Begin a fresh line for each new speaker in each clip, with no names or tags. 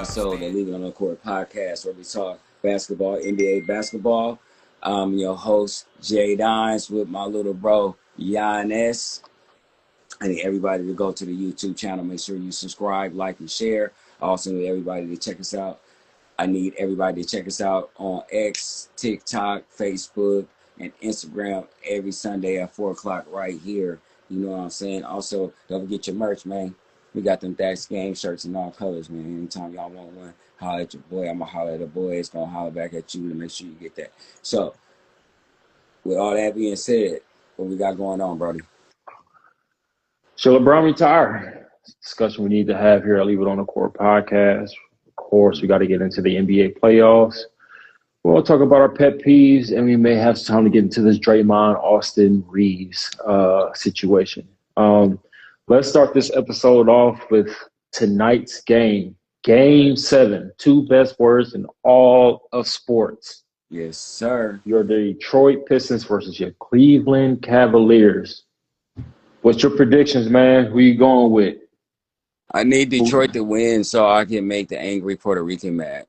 also the Leave It on the Court podcast where we talk basketball, NBA basketball. I'm your host, Jay Dines, with my little bro, Giannis. I need everybody to go to the YouTube channel. Make sure you subscribe, like, and share. I also need everybody to check us out. I need everybody to check us out on X, TikTok, Facebook, and Instagram every Sunday at 4 o'clock right here. You know what I'm saying? Also, don't forget your merch, man. We got them Dax Game shirts in all colors, man. Anytime y'all want one, holler at your boy. I'm going to holler at the boy. It's going to holler back at you to make sure you get that. So, with all that being said, what we got going on, Brody?
Should LeBron retire? Discussion we need to have here. I'll leave it on the court podcast. Of course, we got to get into the NBA playoffs. We'll talk about our pet peeves, and we may have some time to get into this Draymond Austin Reeves situation. Let's start this episode off with tonight's game. Game 7. 2 best words in all of sports.
Yes, sir.
Your Detroit Pistons versus your Cleveland Cavaliers. What's your predictions, man? Who you going with?
I need Detroit to win so I can make the angry Puerto Rican mad.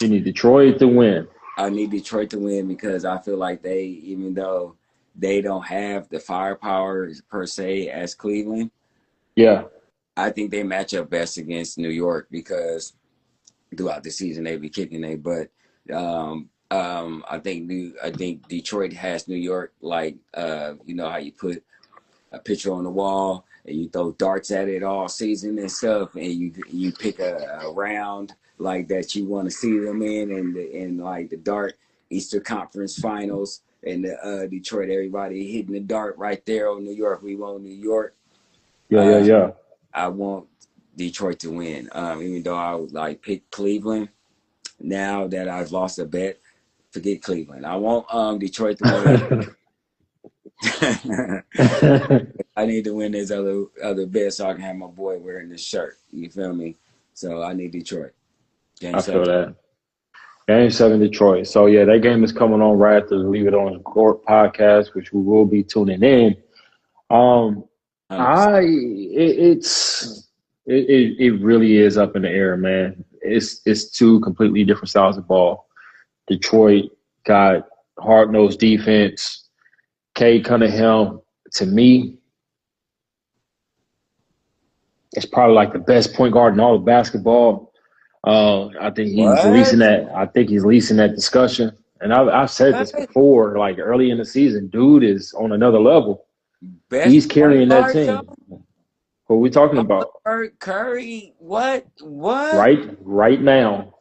You need Detroit to win.
I need Detroit to win because I feel like they, even though they don't have the firepower per se as Cleveland,
yeah,
I think they match up best against New York because throughout the season they be kicking their butt. I think Detroit has New York like you know how you put a picture on the wall and you throw darts at it all season and stuff, and you pick a round like that you want to see them in like the dart Eastern Conference Finals and the Detroit, everybody hitting the dart right there on New York. We want New York.
Yeah.
I want Detroit to win. Even though I would like pick Cleveland. Now that I've lost a bet, forget Cleveland. I want Detroit to win. I need to win this other bet so I can have my boy wearing this shirt. You feel me? So I need Detroit.
I feel that. Game 7, Detroit. So, yeah, that game is coming on right after the Leave It On the Court podcast, which we will be tuning in. It really is up in the air, man. It's 2 completely different styles of ball. Detroit got hard-nosed defense. Cade Cunningham, to me, is probably like the best point guard in all of basketball. I think he's leasing that. I think he's leasing that discussion. And I've said this before, like early in the season, dude is on another level. He's carrying that team. What are we talking about?
Curry, what?
Right now.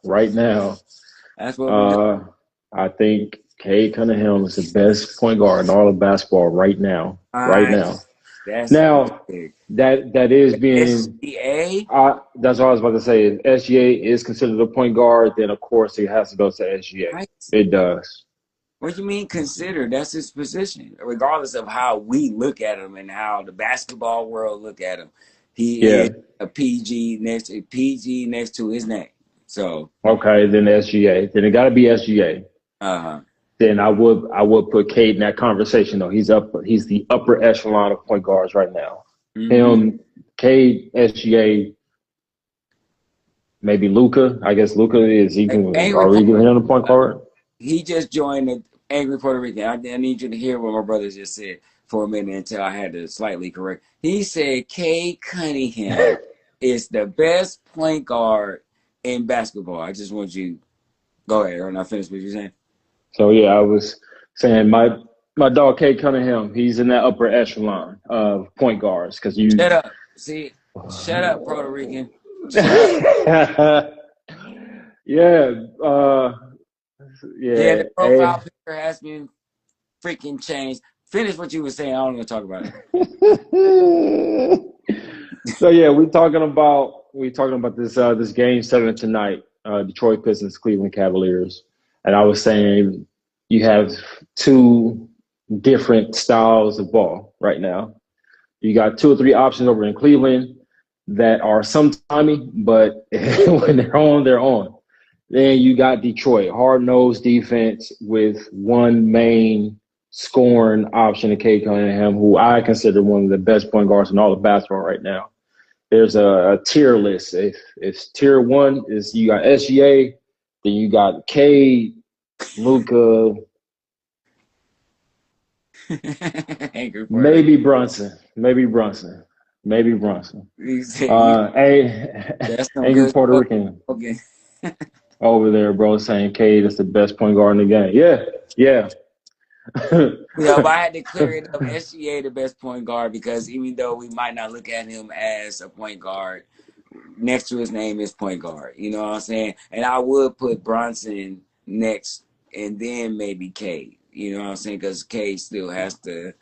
That's what
I think Cade Cunningham is the best point guard in all of basketball right now. Right now. That is being SGA. That's what I was about to say. If SGA is considered a point guard, then of course it has to go to SGA. Right. It does.
What do you mean consider? That's his position, regardless of how we look at him and how the basketball world look at him. He is a PG next to his name. So
okay, then SGA. Then it got to be SGA. Then I would put Cade in that conversation though. He's the upper echelon of point guards right now. Mm-hmm. Him, Cade, SGA, maybe Luka. I guess Luka is even the point guard.
He just joined the Angry Puerto Rican. I need you to hear what my brother just said for a minute until I had to slightly correct. He said Cade Cunningham is the best point guard in basketball. I just want you go ahead, Aaron. I finished what you're saying.
So yeah, I was saying my dog Cade Cunningham, he's in that upper echelon of point guards because you
shut up. See, shut up, Puerto Rican.
Yeah,
the profile picture has been freaking changed. Finish what you were saying. I don't want to talk about
it. So yeah, we're talking about this game 7 tonight. Detroit Pistons, Cleveland Cavaliers, and I was saying you have 2 different styles of ball right now. You got 2 or 3 options over in Cleveland that are sometimey, but when they're on, they're on. Then you got Detroit, hard-nosed defense with one main scoring option in Cade Cunningham, who I consider one of the best point guards in all of basketball right now. there's a tier list. If tier one is you got SGA, then you got Cade, Luca,
Angry Puerto Rican.
maybe Brunson, maybe Brunson.
You said you that's some
Angry
good
Puerto
stuff.
Rican
Okay.
over there, bro, saying Cade is the best point guard in the game. Yeah, yeah.
Yeah, but I had to clear it up. SGA the best point guard because even though we might not look at him as a point guard, next to his name is point guard. You know what I'm saying? And I would put Bronson next and then maybe Cade. You know what I'm saying? Because Cade still has to.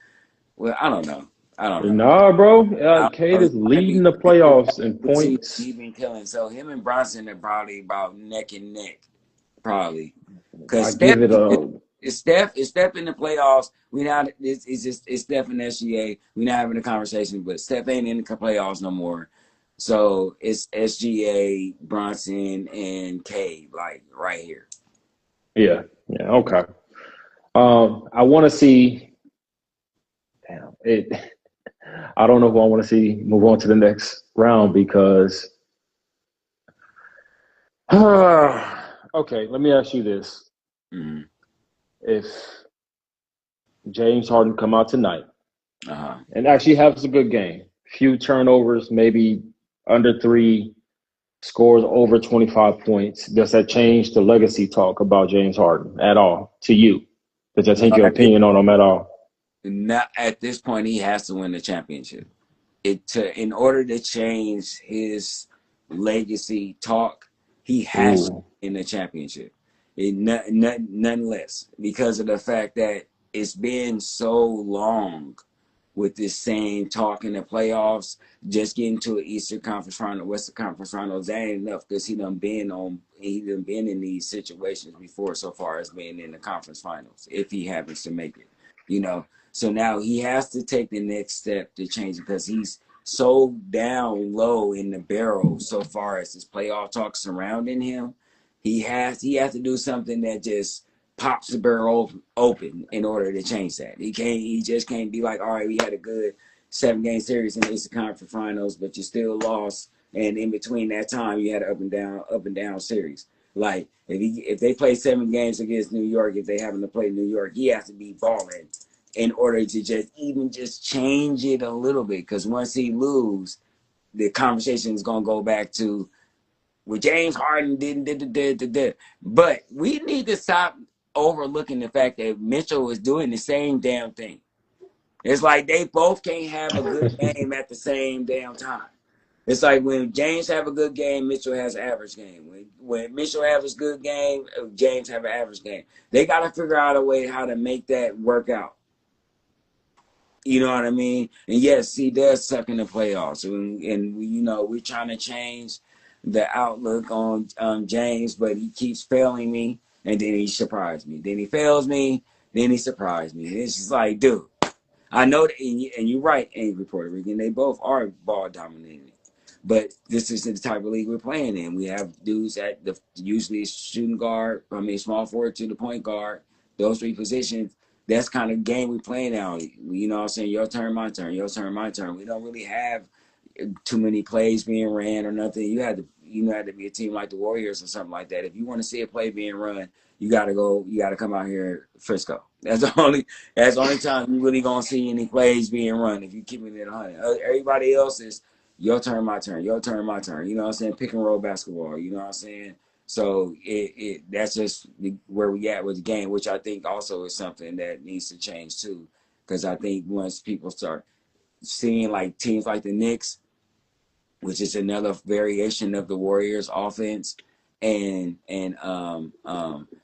Well, I don't know. I don't know.
Nah, bro.
I
Cade
don't know.
is leading the
He still got
playoffs in
two seasons
points.
he been killing. So him and Bronson are probably about neck and neck, probably. Because
I give it a
Steph in the playoffs. We not it's Steph and SGA. We not having a conversation, but Steph ain't in the playoffs no more. So it's SGA, Bronson, and Cade, like right here.
yeah, yeah, okay. I want to see. Damn it. I don't know who I want to see move on to the next round because. Okay, let me ask you this:
Mm-hmm.
if James Harden come out tonight
Uh-huh.
and actually has a good game, few turnovers, maybe under three, scores over 25 points, does that change the legacy talk about James Harden at all to you? Does that
No,
take your opinion on him at all?
not at this point. He has to win the championship. In order to change his legacy talk, he has to
Ooh,
win the championship. None less because of the fact that it's been so long with this same talk in the playoffs. Just getting to an Eastern Conference Final, Western Conference Finals, that ain't enough because he done been in these situations before so far as being in the conference finals if he happens to make it. You know, so now he has to take the next step to change it because he's so down low in the barrel so far as his playoff talk surrounding him. He has to do something that just pops the barrel open in order to change that. He just can't be like, all right, we had a good 7 game series in the Eastern Conference Finals, but you still lost. And in between that time, you had an up and down series. Like if they play 7 games against New York, if they happen to play New York, he has to be balling in order to just change it a little bit. Because once he lose, the conversation is gonna go back to with James Harden did. But we need to stop overlooking the fact that Mitchell is doing the same damn thing. It's like they both can't have a good game at the same damn time. It's like when James have a good game, Mitchell has an average game. When Mitchell has a good game, James have an average game. They got to figure out a way how to make that work out. You know what I mean? And yes, he does suck in the playoffs, and we're trying to change the outlook on James, but he keeps failing me, and then he surprised me. Then he fails me, then he surprised me. And it's just like, dude, I know that, and you're right, Angry Puerto Rican. They both are ball dominated, but this is the type of league we're playing in. We have dudes at the usually shooting guard, small forward to the point guard. Those three positions. That's kind of game we play now. You know what I'm saying? Your turn, my turn. Your turn, my turn. We don't really have too many plays being ran or nothing. You had to be a team like the Warriors or something like that. If you want to see a play being run, you gotta come out here Frisco. That's the only time you really gonna see any plays being run if you keeping it 100. Everybody else is your turn, my turn, your turn, my turn. You know what I'm saying? Pick and roll basketball. You know what I'm saying? So that's just where we at with the game, which I think also is something that needs to change too. Because I think once people start seeing like teams like the Knicks, which is another variation of the Warriors offense, and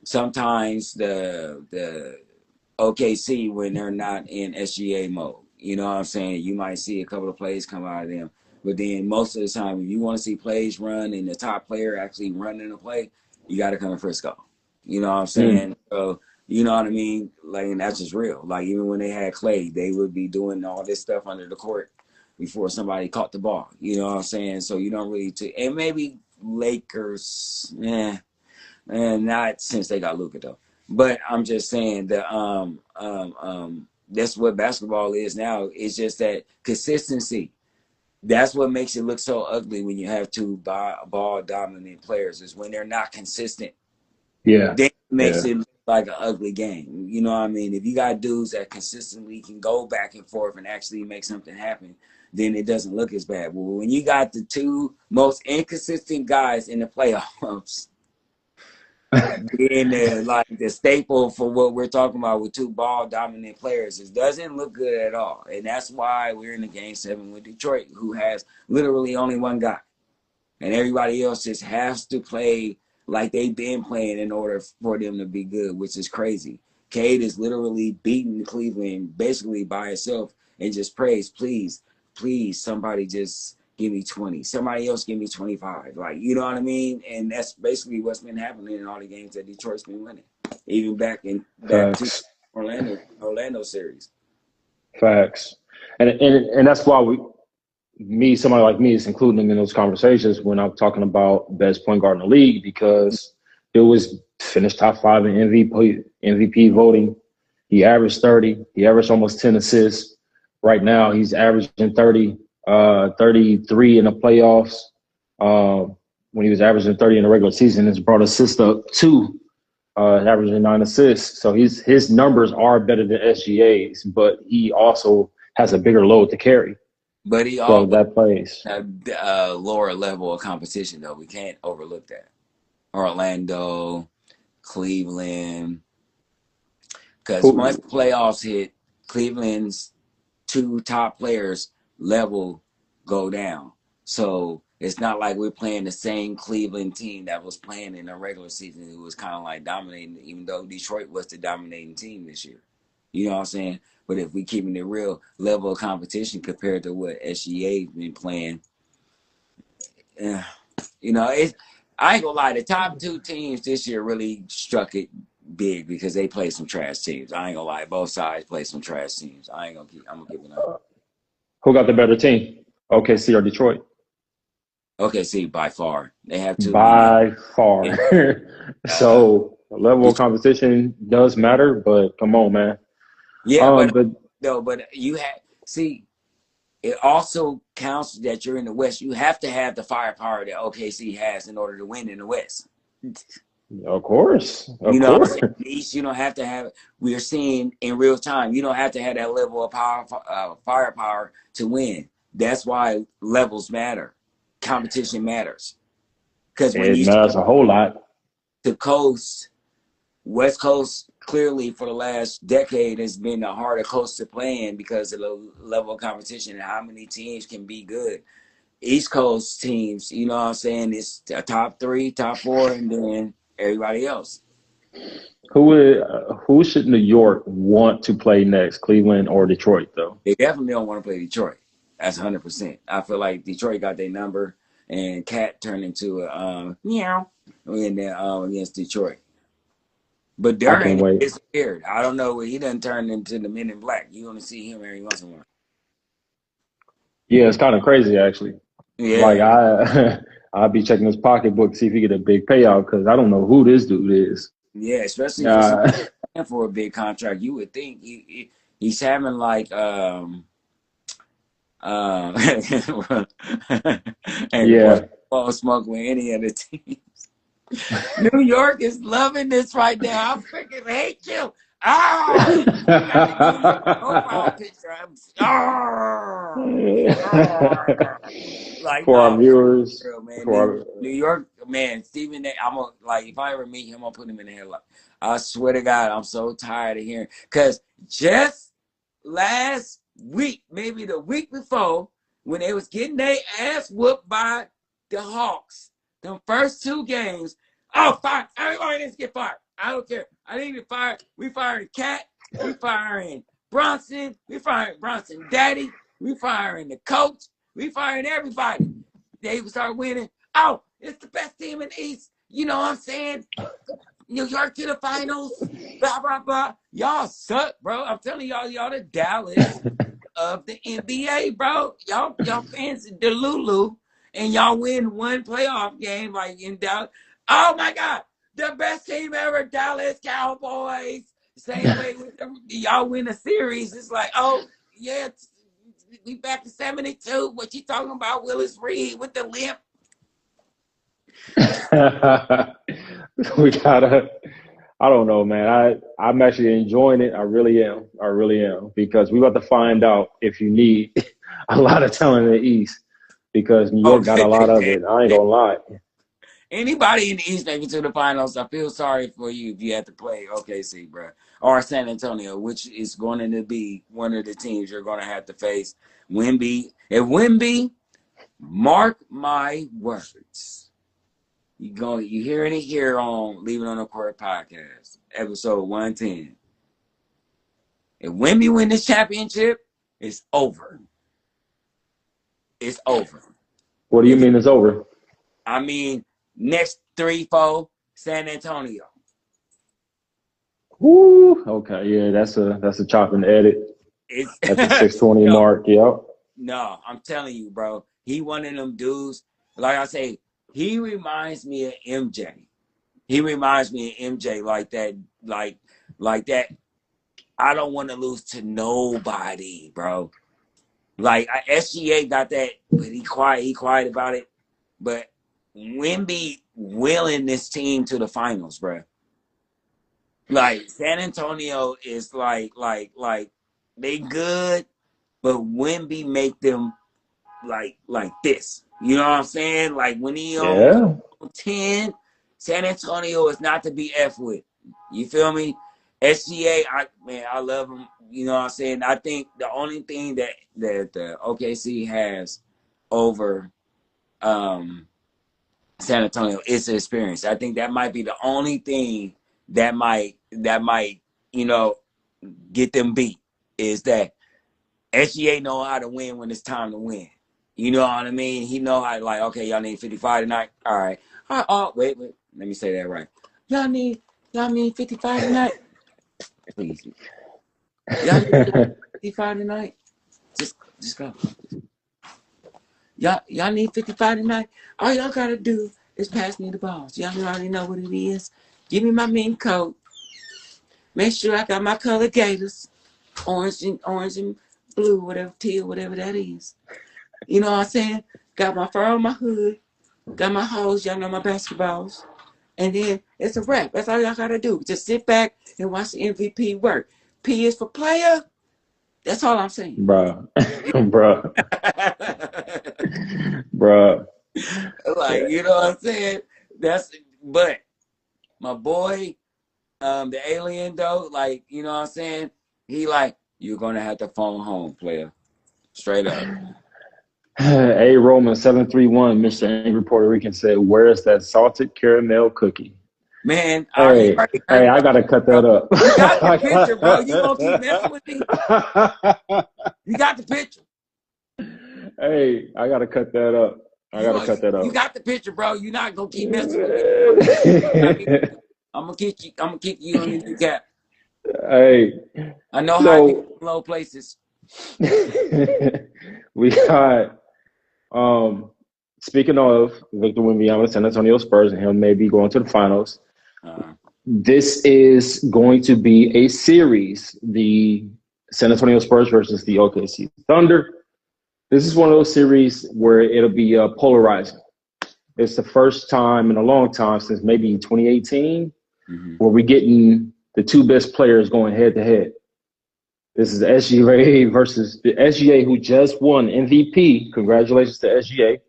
sometimes the OKC when they're not in SGA mode. You know what I'm saying? You might see a couple of plays come out of them. But then most of the time, if you want to see plays run and the top player actually running a play, you got to come to Frisco. You know what I'm
mm,
saying? So, you know what I mean? Like, and that's just real. Like, even when they had Clay, they would be doing all this stuff under the court before somebody caught the ball. You know what I'm saying? So you don't really, and maybe Lakers, and not since they got Luka though. But I'm just saying that that's what basketball is now. It's just that consistency. That's what makes it look so ugly when you have two ball dominant players, is when they're not consistent.
Yeah,
Then it makes
yeah.
it look like an ugly game. You know what I mean? If you got dudes that consistently can go back and forth and actually make something happen, then it doesn't look as bad. But when you got the two most inconsistent guys in the playoffs, being the staple for what we're talking about with two ball dominant players, it doesn't look good at all. And that's why we're in the game 7 with Detroit, who has literally only one guy. And everybody else just has to play like they've been playing in order for them to be good, which is crazy. Cade is literally beating Cleveland basically by himself and just prays, please, please, somebody just give me 20. Somebody else give me 25. Like, you know what I mean? And that's basically what's been happening in all the games that Detroit's been winning. Even back to
Facts,
Orlando series.
facts, and that's why somebody like me, is including them in those conversations when I'm talking about best point guard in the league, because it was finished top 5 in MVP voting. He averaged 30. He averaged almost 10 assists. Right now, he's averaging 33 in the playoffs. When he was averaging 30 in the regular season, it's brought assists up to averaging 9 assists. So his numbers are better than SGA's, but he also has a bigger load to carry.
But he
So
always
that plays.
a lower level of competition, though. We can't overlook that. Orlando, Cleveland, because once
Who,
the playoffs hit, Cleveland's two top players level go down. So it's not like we're playing the same Cleveland team that was playing in the regular season, who was kind of like dominating, even though Detroit was the dominating team this year. You know what I'm saying? But if we keeping it real, level of competition compared to what SGA been playing, eh, it's, I ain't gonna lie. The top two teams this year really struck it big because they played some trash teams. I ain't gonna lie. Both sides played some trash teams. I'm gonna give it up.
who got the better team? OKC or Detroit?
Okay, see, by far they have too many.
By far.
Uh,
So the level of competition does matter, but come on, man.
yeah, but
But
no, but you have see. It also counts that you're in the West. You have to have the firepower that OKC has in order to win in the West.
of course,
You
of
know what I'm
course.
saying? At least you don't have to have. We are seeing in real time. You don't have to have that level of firepower to win. That's why levels matter. Competition matters. Because when
It
you
matters a whole lot.
the coast, West Coast clearly for the last decade has been a harder coast to play in because of the level of competition and how many teams can be good. East Coast teams, you know what I'm saying? It's a top 3, top 4, and then everybody else.
Who should New York want to play next, Cleveland or Detroit, though?
They definitely don't want to play Detroit. That's 100%. I feel like Detroit got their number, and Cat turned into a meow in there against Detroit. But
I can't
Duran
wait.
disappeared. I don't know. He doesn't turn into the Men in Black. You only see him every once in a while.
Yeah, it's kind of crazy actually. Like
Yeah,
I'd be checking his pocketbook to see if he get a big payout because I don't know who this dude is.
yeah. Especially for
Uh,
somebody for a big contract, you would think he's having like uh, and of course,
yeah.
won't smoke with any of the team. New York is loving this right now. I freaking hate you. Ah, I got the New York profile picture. Like
For our
no,
viewers,
real man.
for
New York man, Stephen. I'm gonna like if I ever meet him, I'll put him in the headlock. I swear to God, I'm so tired of hearing because just last week, maybe the week before, when they was getting their ass whooped by the Hawks, the first 2 games. Oh, fire! Everybody needs to get fired. I don't care. I need to fire. We firing Cat. We firing Bronson. We firing Bronson Daddy. We firing the coach. We firing everybody. They start winning. Oh, it's the best team in the East. You know what I'm saying? New York to the finals. Blah blah blah. Y'all suck, bro. I'm telling y'all the Dallas of the NBA, bro. Y'all fans Delulu, and y'all win one playoff game like in Dallas. Oh my God, the best team ever, Dallas Cowboys. Same way with y'all win a series. It's like, oh yeah, We back to 72. What you talking about, Willis Reed with the limp?
We gotta. I don't know, man. I'm actually enjoying it. I really am. I really am because we about to find out if you need a lot of talent in the East because New York got a lot of it. I ain't gonna lie.
Anybody in the East making to the finals, I feel sorry for you if you have to play OKC, bro, or San Antonio, which is going to be one of the teams you're going to have to face. Wemby, if Wemby, mark my words, you hearing it here on Leave It on the Court podcast, episode 110. If Wemby win this championship, it's over. It's over.
What do you mean it's over?
I mean, next 3-4, San Antonio.
Woo. Okay, yeah, that's a chop and edit.
It's
At the 620 mark. Yep.
No, I'm telling you, bro. He one of them dudes. Like I say, he reminds me of MJ. He reminds me of MJ like that, like that. I don't want to lose to nobody, bro. Like SGA got that, but he quiet about it. But Wemby willing this team to the finals, bro. Like San Antonio is like they good, but Wemby make them like this. You know what I'm saying? Like when he on 10, San Antonio is not to be F with. You feel me? SGA, I love him. You know what I'm saying? I think the only thing that the OKC has over San Antonio is the experience. I think that might be the only thing that might get them beat is that SGA know how to win when it's time to win. You know what I mean? He know how to, like, okay, y'all need 55 tonight. All right. Oh, wait. Let me say that right. Y'all need 55 tonight. Please. Y'all need 55 tonight. Just go. Y'all need 55 tonight. All y'all gotta do is pass me the balls. Y'all already know what it is. Give me my mink coat. Make sure I got my color gators, orange and blue, whatever, teal, whatever that is. You know what I'm saying? Got my fur on my hood. Got my hose. Y'all know my basketballs. And then it's a wrap. That's all y'all gotta do. Just sit back and watch the MVP work. P is for player. That's all I'm saying.
Bruh. Bruh. Bruh.
Like, you know what I'm saying? But my boy, the alien though, like, you know what I'm saying? He like, you're gonna have to phone home, player. Straight up.
A Roman 731, Mr. Angry Puerto Rican said, "Where's that salted caramel cookie?"
Man,
Hey, I gotta cut that up.
You got the picture, bro. You gonna keep messing with me? You got the picture.
Hey, I gotta cut that up.
You got the picture, bro. You're not gonna keep messing with me. I'm gonna keep you on your kneecap.
Hey,
I know how you get in low places.
We got speaking of Victor Wembanyama, San Antonio Spurs, and him maybe going to the finals. This is going to be a series, the San Antonio Spurs versus the OKC Thunder. This is one of those series where it'll be polarizing. It's the first time in a long time since maybe 2018 where we're getting the two best players going head to head. This is the SGA versus the SGA who just won MVP. Congratulations to SGA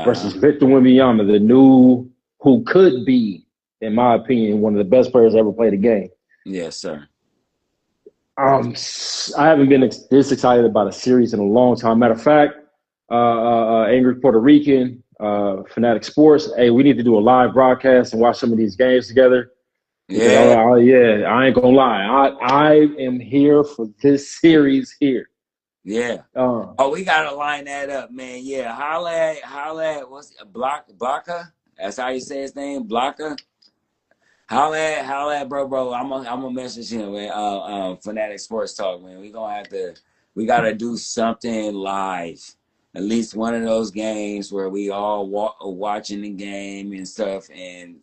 versus Victor Wembanyama, the new who could be, in my opinion, one of the best players ever played a game.
Yes, sir.
I haven't been this excited about a series in a long time. Matter of fact, Angry Puerto Rican, Fanatic Sports. Hey, we need to do a live broadcast and watch some of these games together.
Yeah.
I ain't gonna lie. I am here for this series here.
Yeah. We gotta line that up, man. Yeah. Holla at what's Blocker? That's how you say his name, Blocker. Holla at bro. I'm gonna message him, man. Fanatic Sports Talk, man. We gotta do something live. at least one of those games where we all watching the game and stuff, and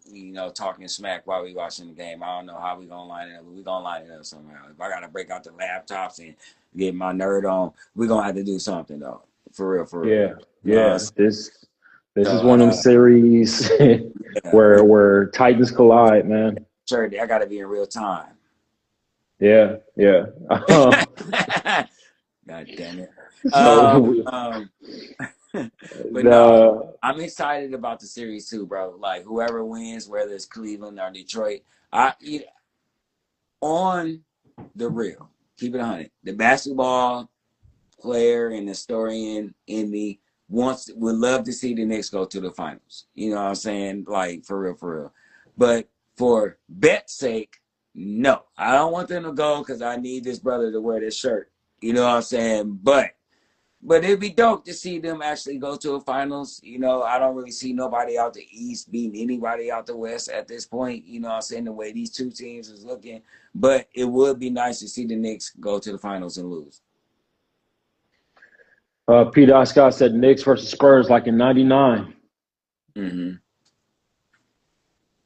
talking smack while we watching the game. I don't know how we gonna line it up, but we gonna line it up somehow. If I gotta break out the laptops and get my nerd on, we gonna have to do something though, for real, for real.
Yeah, yeah. This
So
is one of them series
yeah,
where titans collide, man.
sure, I gotta be in real time.
Yeah, yeah.
God damn it.
So
Um, but no,
the
I'm excited about the series too, bro. Like whoever wins, whether it's Cleveland or Detroit, I on the real, keep it 100. The basketball player and historian in me would love to see the Knicks go to the finals. You know what I'm saying? Like for real, for real. But for bet's sake, no, I don't want them to go because I need this brother to wear this shirt. You know what I'm saying? But it'd be dope to see them actually go to a finals. I don't really see nobody out the East beating anybody out the West at this point. You know what I'm saying? The way these two teams is looking. But it would be nice to see the Knicks go to the finals and lose.
P. Scott said Knicks versus Spurs like in '99.
Mm-hmm.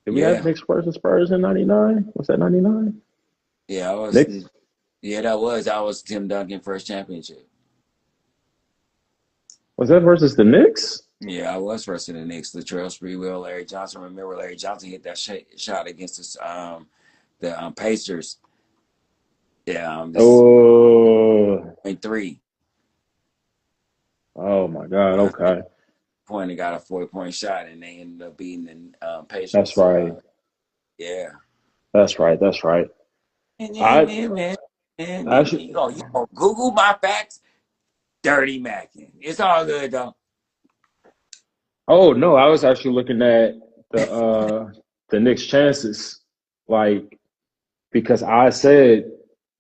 Did we have
Yeah.
Knicks versus Spurs in '99? Was that '99?
Yeah,
Knicks.
that was Tim Duncan first championship.
Was that versus the Knicks?
Yeah, I was first in the Knicks. Latrell Sprewell, Larry Johnson. Remember, Larry Johnson hit that shot against the Pacers. Yeah, this is
Oh,
3.
oh my God. Okay,
Point and got a 4-point shot, and they ended up beating the Pacers.
that's right.
Yeah.
That's right. That's right. I
Man,
actually.
you go Google my facts. Dirty Mackin. It's all good though.
Oh no, I was actually looking at the Knicks' chances, like because I said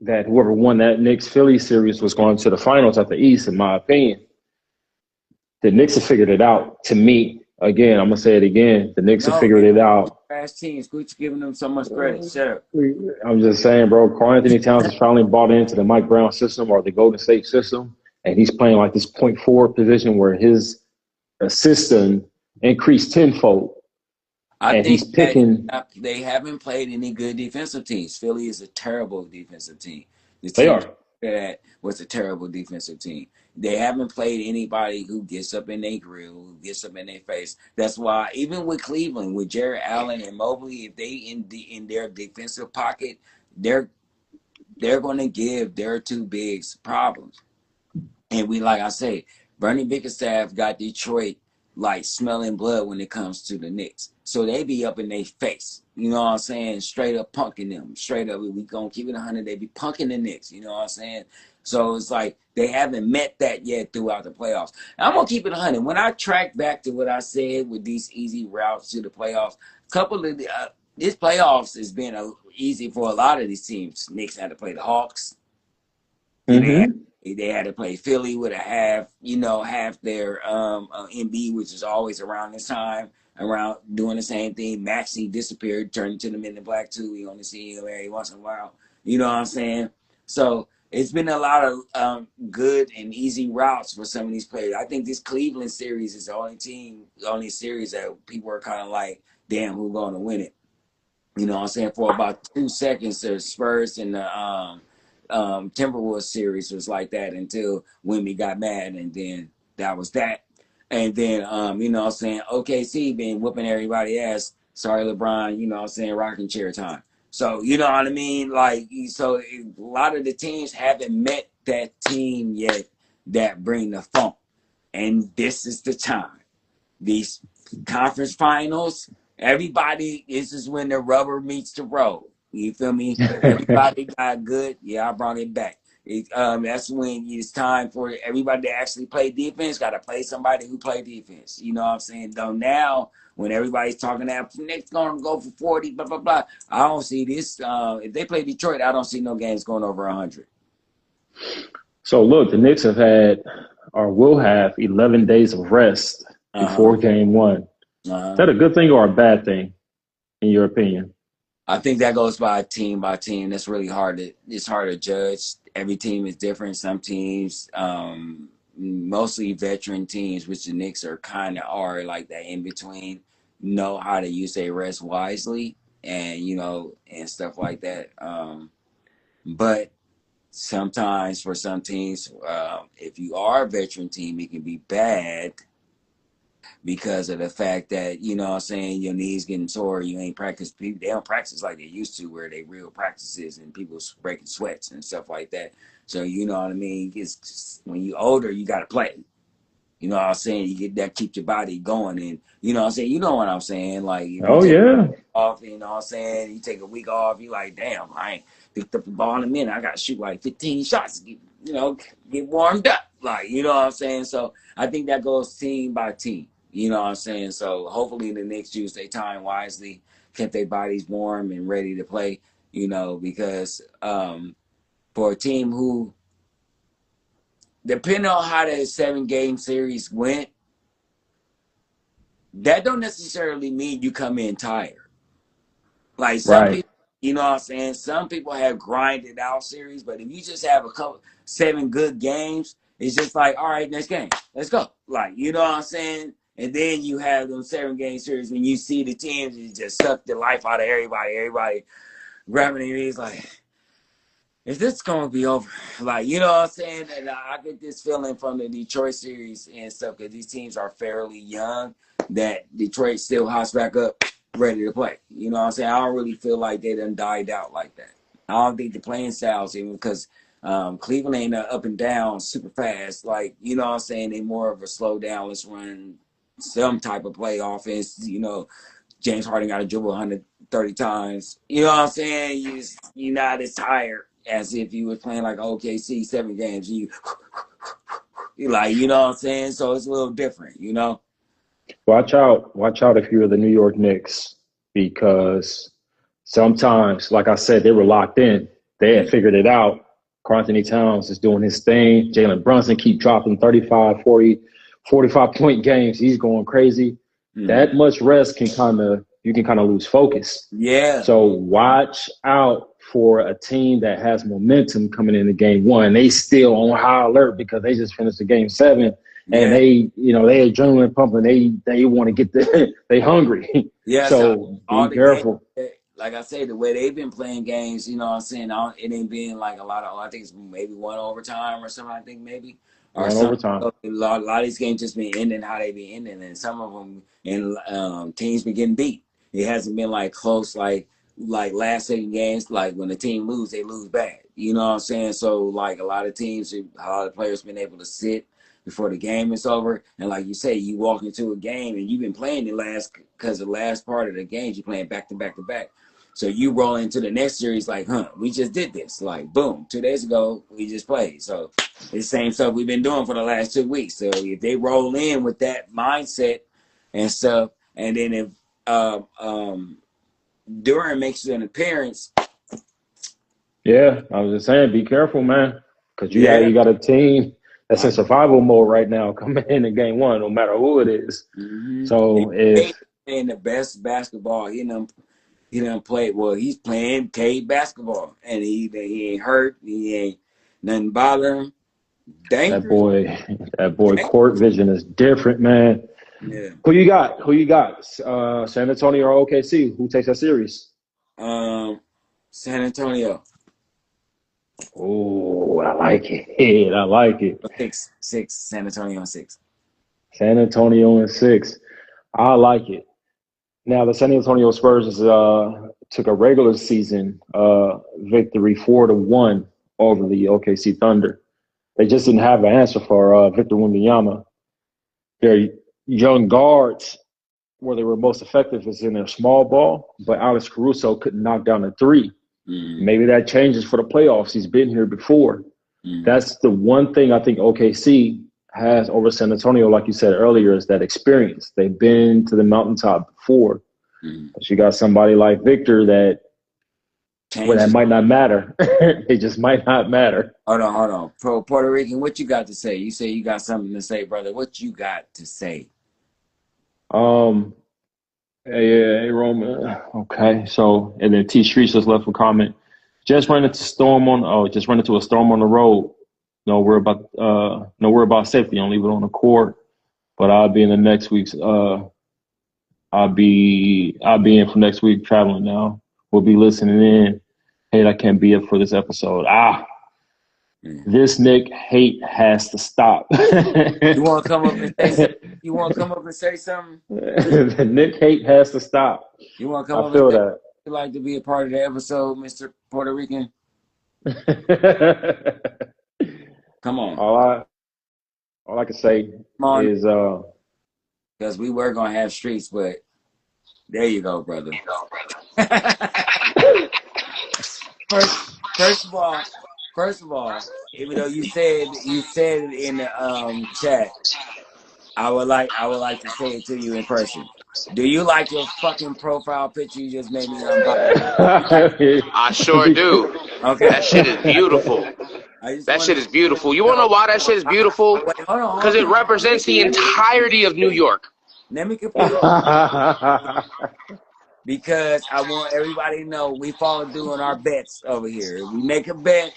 that whoever won that Knicks Philly series was going to the finals at the East, in my opinion. The Knicks have figured it out. To me, again, I'm gonna say it again. The Knicks have
No,
figured
they
it out.
trash teams. Quit giving them so much credit. Shut up.
I'm just saying, bro. Karl Anthony Towns has finally bought into the Mike Brown system or the Golden State system, and he's playing like this point forward position where his system increased tenfold,
I
and
think
he's
that
picking.
they haven't played any good defensive teams. Philly is a terrible defensive team. The
They
team
are.
that was a terrible defensive team. They haven't played anybody who gets up in their grill, who gets up in their face. That's why even with Cleveland, with Jared Allen and Mobley, if they in their defensive pocket, they're going to give their two bigs problems. And like I say, Bernie Bickerstaff got Detroit like smelling blood when it comes to the Knicks. So they be up in their face. You know what I'm saying? Straight up punking them. Straight up, we gonna keep it 100. They be punking the Knicks. You know what I'm saying? So it's like they haven't met that yet throughout the playoffs. And I'm gonna keep it 100. When I track back to what I said with these easy routes to the playoffs, a couple of this playoffs has been easy for a lot of these teams. Knicks had to play the Hawks. Then they had to play Philly with half their MB, which is always around this time, around doing the same thing. Maxey disappeared, turned into the Men in Black too. We only see him every once in a while. You know what I'm saying? So it's been a lot of good and easy routes for some of these players. I think this Cleveland series is the only series that people are kind of like, damn, who's going to win it? You know what I'm saying? For about 2 seconds, the Spurs and the Timberwolves series was like that until Wemby got mad, and then that was that. And then, you know what I'm saying, OKC been whooping everybody ass. Sorry, LeBron, you know what I'm saying, rocking chair time. So, you know what I mean? Like, so a lot of the teams haven't met that team yet that bring the funk. And this is the time. These conference finals, everybody, this is when the rubber meets the road. You feel me? Everybody got good. Yeah, I brought it back. That's when it's time for everybody to actually play defense. Got to play somebody who play defense. You know what I'm saying? Though now, when everybody's talking that Knicks going to go for 40, blah, blah, blah, I don't see this. If they play Detroit, I don't see no games going over 100.
So look, the Knicks have had or will have 11 days of rest before game one. Is that a good thing or a bad thing, in your opinion?
I think that goes by team by team. That's really hard it's hard to judge. Every team is different. Some teams, mostly veteran teams, which the Knicks are like that in between, know how to use their rest wisely and and stuff like that. But sometimes for some teams, if you are a veteran team, it can be bad because of the fact that what I'm saying, your knees getting sore, you ain't practice. People, they don't practice like they used to, where they real practices and people breaking sweats and stuff like that. So you know what I mean. It's just, when you older, you got to play. You know what I'm saying? You get that, keep your body going, and you know what I'm saying. You know what I'm saying? Like if you
Oh
take
yeah.
off, you know what I'm saying. You take a week off, you like, damn, I ain't picked up the ball in a minute. I got to shoot like 15 shots. Get warmed up. Like you know what I'm saying. So I think that goes team by team. You know what I'm saying. So hopefully the Knicks use their time wisely, kept their bodies warm and ready to play. Because for a team who, depending on how the 7-game series went, that don't necessarily mean you come in tired. Like some
Right.
people, you know what I'm saying? Some people have grinded out series, but if you just have a couple 7 good games, it's just like, all right, next game, let's go. Like, you know what I'm saying? And then you have them 7-game series when you see the teams, you just suck the life out of everybody. Everybody grabbing their knees like, is this gonna be over? Like, you know what I'm saying? And I get this feeling from the Detroit series and stuff because these teams are fairly young. That Detroit still hops back up, ready to play. You know what I'm saying? I don't really feel like they done died out like that. I don't think the playing styles even because Cleveland ain't up and down super fast. Like, you know what I'm saying? They more of a slow down. Let's run some type of play offense. James Harden got to dribble 130 times. You know what I'm saying? You're not as tired as if you were playing like OKC 7 games. You like, you know what I'm saying? So it's a little different.
Watch out if you're the New York Knicks, because sometimes, like I said, they were locked in. They had figured it out. Karl Anthony Towns is doing his thing. Jalen Brunson keep dropping 35, 40, 45-point games. He's going crazy. That much rest you can kind of lose focus.
Yeah.
So watch out for a team that has momentum coming into game one. They still on high alert because they just finished the game 7. And
Yeah.
they adrenaline pumping. They want to get they hungry.
Yeah. So
So be
all the games,
careful.
like I say, the way they've been playing games, you know what I'm saying? It ain't been like a lot of, I think it's maybe one overtime or something, I think maybe. Or
One
some
overtime.
a lot of these games just been ending how they be ending, and some of them and teams been getting beat. It hasn't been like close, like last 2 games. Like when the team lose, they lose bad. You know what I'm saying? So like a lot of teams, a lot of players been able to sit before the game is over, and like you say, you walk into a game and you've been playing because the last part of the games you playing back to back to back. So you roll into the next series like, we just did this. Like, boom, 2 days ago we just played. So it's the same stuff we've been doing for the last 2 weeks. So if they roll in with that mindset and stuff, and then if Durant makes an appearance.
Yeah, I was just saying, be careful, man, because
Yeah.
you got a team that's in survival mode right now coming in game one, no matter who it is.
Mm-hmm.
So
He's
if
playing the best basketball. He done played. Well, he's playing Cade basketball, and he ain't hurt. He ain't nothing bother him.
that
Dangerous.
boy that boy court vision is different, man.
Yeah.
Who you got? Who you got? San Antonio or OKC? Who takes that series?
San Antonio.
Oh, I like it. I like it.
6. San Antonio 6.
San Antonio in 6. I like it. Now the San Antonio Spurs took a regular season victory 4-1 over the OKC Thunder. They just didn't have an answer for Victor Wembanyama. Their young guards, where they were most effective, is in their small ball, but Alex Caruso couldn't knock down a 3. Maybe that changes for the playoffs. He's been here before. That's the one thing I think OKC has over San Antonio, like you said earlier, is that experience. They've been to the mountaintop before. But you got somebody like Victor that
Changes.
might not matter. It just might not matter.
Hold on. Puerto Rican, what you got to say? You say you got something to say, brother. What you got to say?
Um, hey, Roman. Okay, so and then T Streets just left a comment. Just ran into a storm on the road. no worry about safety. Don't leave it on the court. But I'll be in the next week's. I'll be in for next week traveling now. We'll be listening in. Hey, I can't be up for this episode. This Nick hate has to stop.
You want to come up and say something? You want to come up and say something?
The Nick hate has to stop.
You want to come
I
up
feel
and say
that.
you'd like to be a part of the episode, Mr. Puerto Rican? Come on.
All I can say is
because we were gonna have streets, but there you go, brother. First of all, even though you said it in the chat, I would like to say it to you in person. Do you like your fucking profile picture you just made me unbox?
I sure do.
Okay.
That shit is beautiful. That shit is beautiful. You want to know why that shit is beautiful? Because it represents the entirety of New York.
Let me complete. Because I want everybody to know we follow through on our bets over here. If we make a bet,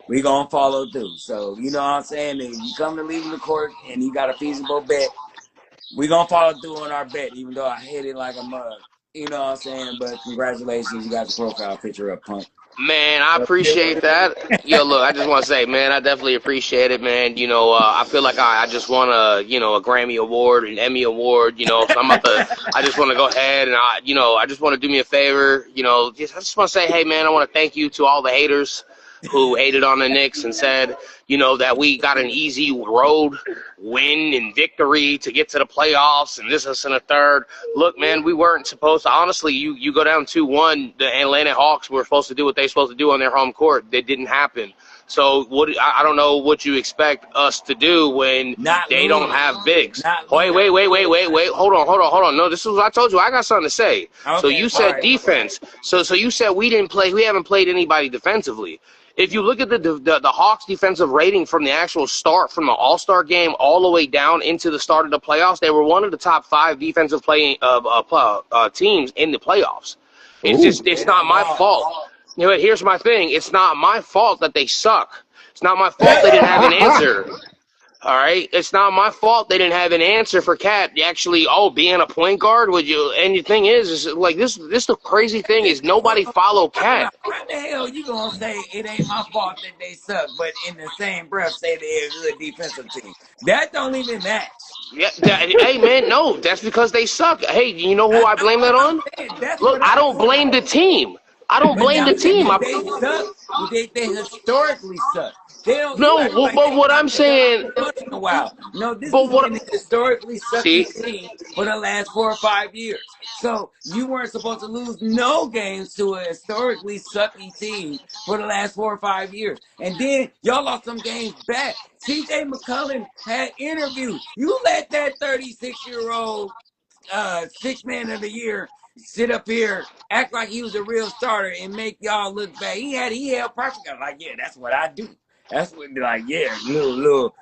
we gonna follow through. So you know what I'm saying? If you come to leaving the court and you got a feasible bet, we gonna follow through on our bet, even though I hit it like a mug. You know what I'm saying? But congratulations, you got the profile picture up, punk.
Man, I appreciate that. Yo, look, I just want to say, man, I definitely appreciate it, man. You know, I feel like I just won a Grammy Award, an Emmy Award, so I just want to go ahead and I just want to do me a favor, I just want to say, hey, man, I want to thank you to all the haters who hated on the Knicks and said, that we got an easy road win and victory to get to the playoffs and this and a third. Look, man, we weren't supposed to. Honestly, you go down 2-1. The Atlanta Hawks were supposed to do what they're supposed to do on their home court. That didn't happen. So I don't know what you expect us to do when they don't have bigs. Wait. Hold on. No, this is what I told you. I got something to say. Okay, so you said defense. So you said we haven't played anybody defensively. If you look at the Hawks' defensive rating from the actual start, from the All-Star game all the way down into the start of the playoffs, they were one of the top 5 defensive teams in the playoffs. It's not my fault. Here's my thing. It's not my fault that they suck. It's not my fault they didn't have an answer. All right? It's not my fault they didn't have an answer for Cat actually, being a point guard. And the thing is like this the crazy thing is nobody follow Cat.
What the hell you gonna say it ain't my fault that they suck, but in the same breath say they're a good defensive team? That don't even match.
Yeah, hey, man, no, that's because they suck. Hey, you know who I blame that on? Look, I don't blame the team. I don't blame the team.
They suck. They historically suck. They don't.
No, but what I'm saying.
Once in a while. No, this has been a historically sucky team for the last 4 or 5 years. So you weren't supposed to lose no games to a historically sucky team for the last 4 or 5 years. And then y'all lost some games back. C.J. McCollum had interviewed. You let that 36-year-old 6th man of the year sit up here, act like he was a real starter, and make y'all look bad. He held perfect. I'm like, yeah, that's what I do. That's what, like, yeah, little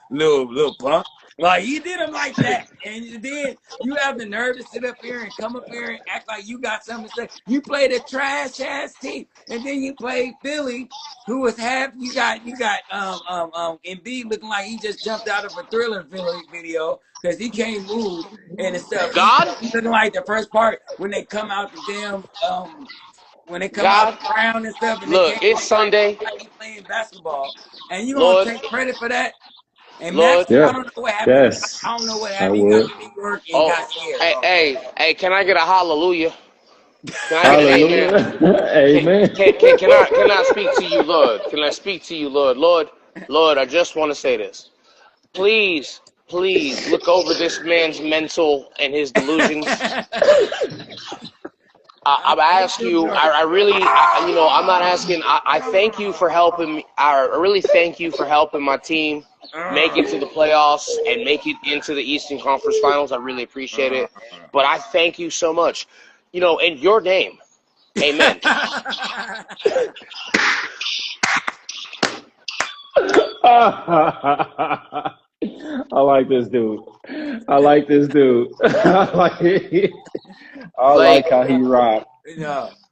punk. Like, he did him like that. And then you have the nerve to sit up here and come up here and act like you got something to say. You played a trash-ass team. And then you played Philly, who was you got Embiid looking like he just jumped out of a Thriller video because he can't move and stuff. He's looking like the first part when they come out the damn when they come out the ground and stuff. And
look, it's Sunday.
Like he playing basketball, and you gonna take credit for that? And Max,
yeah.
I don't know what happened.
Yes.
I don't know what happened. He got to New York and got scared.
Hey, can I get a hallelujah?
Hallelujah. Amen.
Can I speak to you, Lord? Can I speak to you, Lord? Lord, I just want to say this. Please look over this man's mental and his delusions. I'm asking you, I'm not asking, I thank you for helping me. I really thank you for helping my team make it to the playoffs and make it into the Eastern Conference Finals. I really appreciate it. But I thank you so much. In your name. Amen.
I like this dude. I like how he rocked.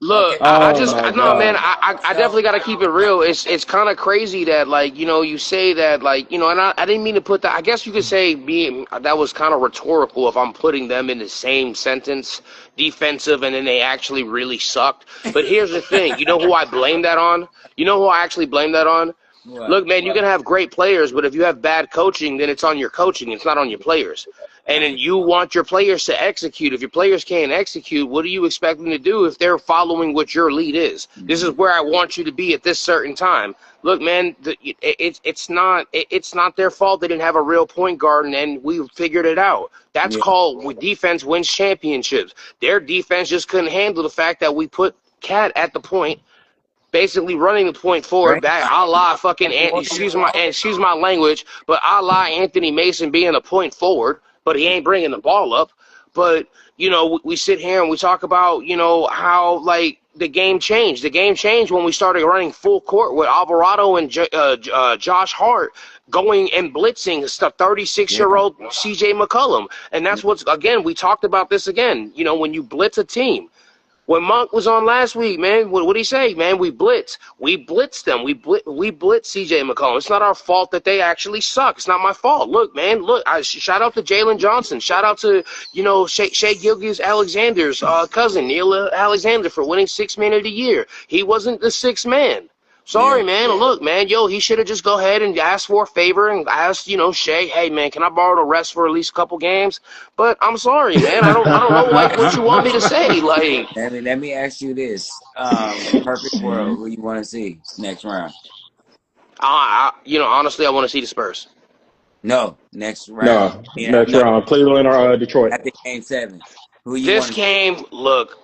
Look,
Okay.
I
Oh
just
my
no man.
God.
I
So
definitely got to keep it real. It's kind of crazy that like you say that like and I didn't mean to put that. I guess you could say being that was kind of rhetorical if I'm putting them in the same sentence, defensive, and then they actually really sucked. But here's the thing. You know who I blame that on? You know who I actually blame that on?
what?
Look, man, you can have great players, but if you have bad coaching, then it's on your coaching. It's not on your players. And
I
then
feel
you want your players to execute. If your players can't execute, what do you expect them to do if they're following what your lead is? This is
mm-hmm.
where I want you to be at this certain time. Look, man, it's not their fault they didn't have a real point guard, and we figured it out. That's
Yeah.
called with defense wins championships. Their defense just couldn't handle the fact that we put Cat at the point basically running the point forward
Right.
back a la fucking excuse my language, but a la Anthony Mason being a point forward, but he ain't bringing the ball up. But we sit here and we talk about how like the game changed. The game changed when we started running full court with Alvarado and Josh Hart going and blitzing stuff 36
Yeah.
year old CJ McCollum. And that's what's again we talked about this again. When you blitz a team, when Monk was on last week, man, what did he say, man? We blitzed them. We blitz CJ McCollum. It's not our fault that they actually suck. It's not my fault. Look, man, shout out to Jalen Johnson. Shout out to, Shea Gilgeous-Alexander's cousin, Neil Alexander, for winning Sixth Man of the Year. He wasn't the sixth man.
Yeah.
Sorry, man. Look, man, he should have just go ahead and asked for a favor and asked, Shay, hey, man, can I borrow the rest for at least a couple games? But I'm sorry, man. I don't know like what you want me to say. Like,
Let me ask you this. Perfect world. Who you want to see next round?
honestly, I want to see the Spurs.
No, next round.
No,
Yeah,
next
no.
round, Cleveland or Detroit.
After game 7, who you
This
want to see?
game, look,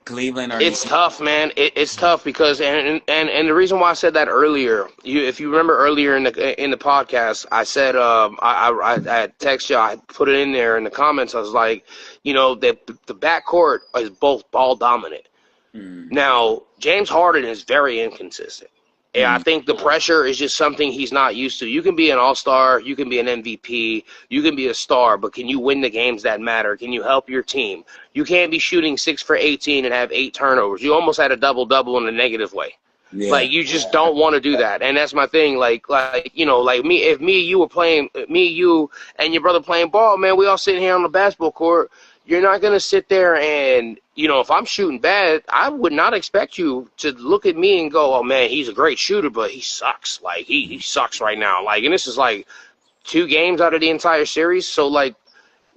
Cleveland or
it's
Detroit?
tough, man. It's tough because and the reason why I said that earlier, if you remember earlier in the podcast, I said I text you, I put it in there in the comments. I was like, the backcourt is both ball dominant.
Mm,
Now, James Harden is very inconsistent. And I
mm,
think the pressure is just something he's not used to. You can be an all-star, you can be an MVP, you can be a star, but can you win the games that matter? Can you help your team? You can't be shooting 6 for 18 and have 8 turnovers. You almost had a double-double in a negative way.
yeah.
Like, you just don't want to do that. And that's my thing. Like me, if me, you were playing, me, you, and your brother playing ball, man, we all sitting here on the basketball court. You're not going to sit there and, if I'm shooting bad, I would not expect you to look at me and go, oh, man, he's a great shooter, but he sucks. Like, he sucks right now. Like, and this is like 2 games out of the entire series. So, like,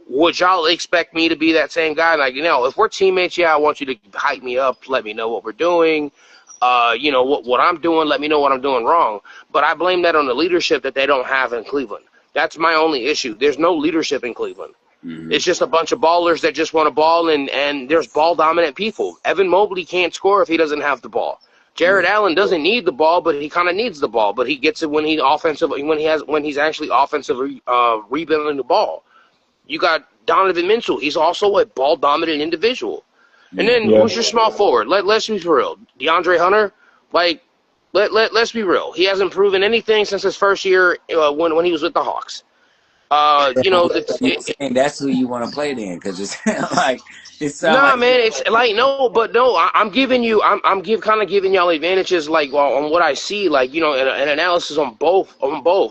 would y'all expect me to be that same guy? Like, if we're teammates, yeah, I want you to hype me up, let me know what we're doing. What I'm doing, let me know what I'm doing wrong. But I blame that on the leadership that they don't have in Cleveland. That's my only issue. There's no leadership in Cleveland.
Mm-hmm.
It's just a bunch of ballers that just want to ball, and there's ball dominant people. Evan Mobley can't score if he doesn't have the ball. Jared
Yeah.
Allen doesn't need the ball, but he kind of needs the ball. But he gets it when he's actually offensively rebounding the ball. You got Donovan Mitchell. He's also a ball dominant individual. And
Yeah.
then
Yeah.
who's your small forward? Let's be real. DeAndre Hunter, like let's be real. He hasn't proven anything since his first year when he was with the Hawks.
You're saying that's who you want to play then, because it's like it sounds
Nah,
like
man, it's like no, but no. I'm giving you, kind of giving y'all advantages, like on what I see, like an analysis on both.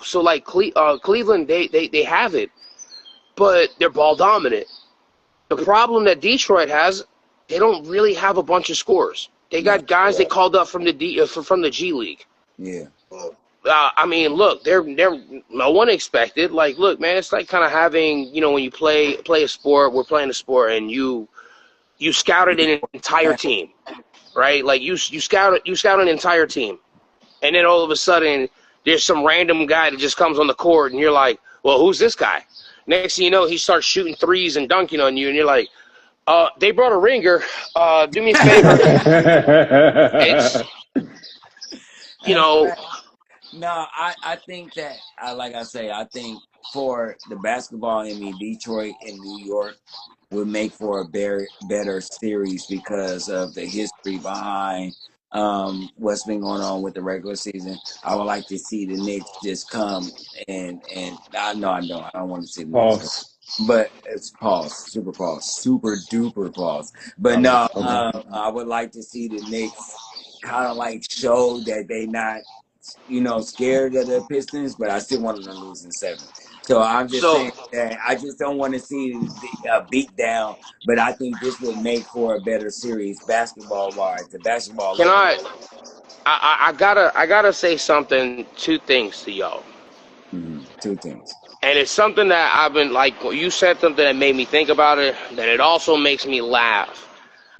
So like Cleveland, they have it, but they're ball dominant. The problem that Detroit has, they don't really have a bunch of scorers. They
no.
got guys they called up from the G League.
Yeah.
I mean, look, they're no one expected. Like, look, man, it's like kind of having when you play a sport. We're playing a sport, and you scouted an entire team, right? Like you scout an entire team, and then all of a sudden there's some random guy that just comes on the court, and you're like, well, who's this guy? Next thing you know, he starts shooting threes and dunking on you, and you're like, they brought a ringer. Do me a favor. It's
That's right. No, I think that like I say, I think for the basketball in me, Detroit and New York would make for a better series because of the history behind what's been going on with the regular season. I would like to see the Knicks just come and I know I don't want to see the Knicks.
Pause.
But it's pause, super duper pause. But
Okay.
no, I would like to see the Knicks kind of like show that they not, scared of the Pistons, but I still want them to lose in 7. So I'm just
So
saying that I just don't want to see the beat down, but I think this would make for a better series basketball wise. The basketball
can
level.
I gotta say something, 2 things to y'all.
Two things.
And it's something that I've been like, you said something that made me think about it, that it also makes me laugh.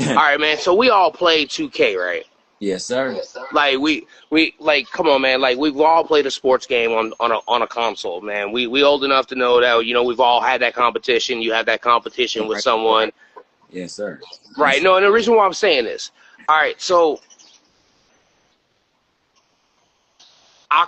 All right, man. So we all play 2K, right?
Yes, sir.
Like we like, come on, man. Like we've all played a sports game on a console, man. We old enough to know that we've all had that competition. You had that competition with someone,
Yes, sir.
right?
Yes,
No, and the reason why I'm saying this, all right. So I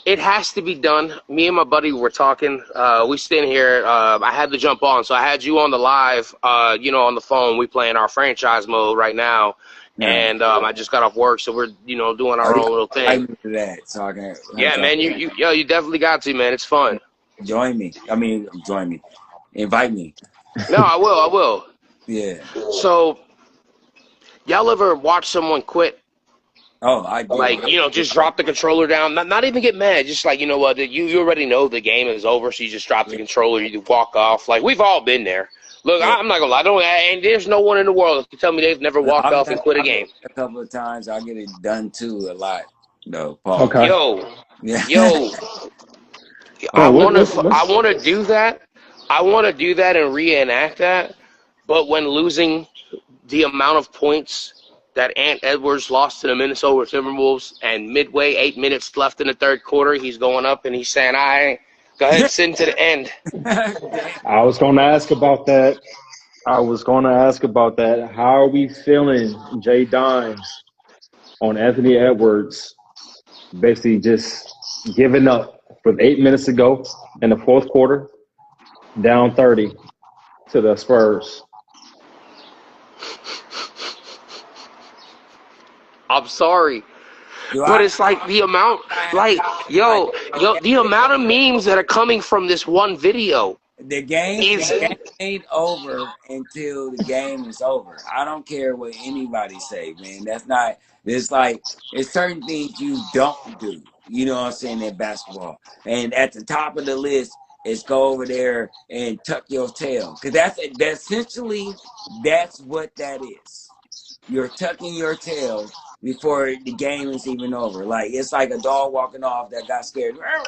it has to be done. Me and my buddy were talking. We sitting here. I had to jump on, so I had you on the live. On the phone. We playing our franchise mode right now,
Nice.
and I just got off work, so we're doing our
Oh,
own little
I
thing.
need that so I can
Yeah, man. You definitely got to, man. It's fun.
join me. I mean, join me. Invite me.
No, I will. I will.
Yeah.
So, y'all ever watch someone quit?
Oh, I do.
Like, just drop the controller down. Not even get mad. Just like, you know what? You already know the game is over, so you just drop the controller. You walk off. Like, we've all been there. Look,
Yeah.
I'm not gonna lie. And there's no one in the world that can tell me they've never walked off and quit a game.
A couple of times. I get it done too a lot. No, Paul.
Okay.
Yeah.
Yo, I want to do that. I want to do that and reenact that. But when losing the amount of points that Ant Edwards lost to the Minnesota Timberwolves, and midway, 8 minutes left in the third quarter, he's going up and he's saying, "All right, go ahead and sit to the end."
I was going to ask about that. How are we feeling, Jay Dimes, on Anthony Edwards basically just giving up with 8 minutes to go in the fourth quarter, down 30 to the Spurs?
I'm sorry. But it's like the amount, the amount of memes that are coming from this one video.
The game ain't over until the game is over. I don't care what anybody say, man. It's certain things you don't do. You know what I'm saying, in basketball. And at the top of the list is go over there and tuck your tail. Because that's what that is. You're tucking your tail before the game is even over. Like, it's like a dog walking off that got scared. Like,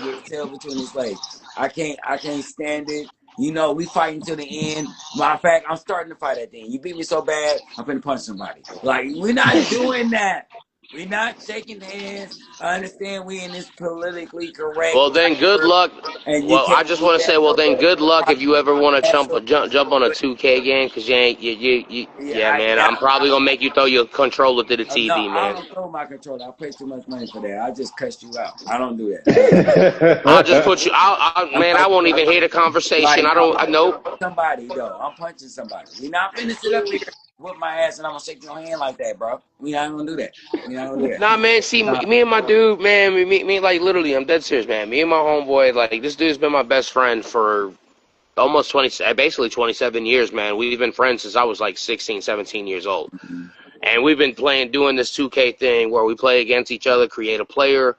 with his tail between his legs. I can't stand it. We fighting to the end. Matter of fact, I'm starting to fight at the end. You beat me so bad, I'm finna punch somebody. Like, we're not doing that. We're not shaking hands. I understand we in this politically correct.
Well, then good luck. Well, I just want to say, well, then good luck if you ever want to jump on a 2K game, because man, I'm probably gonna make you throw your controller to the TV,
no,
man.
I don't throw my controller. I pay too much money for that. I just cussed you out. I don't do that.
I'll just put you. I won't even hear the conversation. I know.
Somebody though. I'm punching somebody. We not finna sit up here, whip my ass, and I'm gonna shake your hand like that, bro. We not gonna do that.
Nah, man. See, me and my dude, man. Me, like literally, I'm dead serious, man. Me and my homeboy, like this dude's been my best friend for almost basically 27 years, man. We've been friends since I was like 16, 17 years old.
Mm-hmm.
And we've been doing this 2K thing where we play against each other, create a player.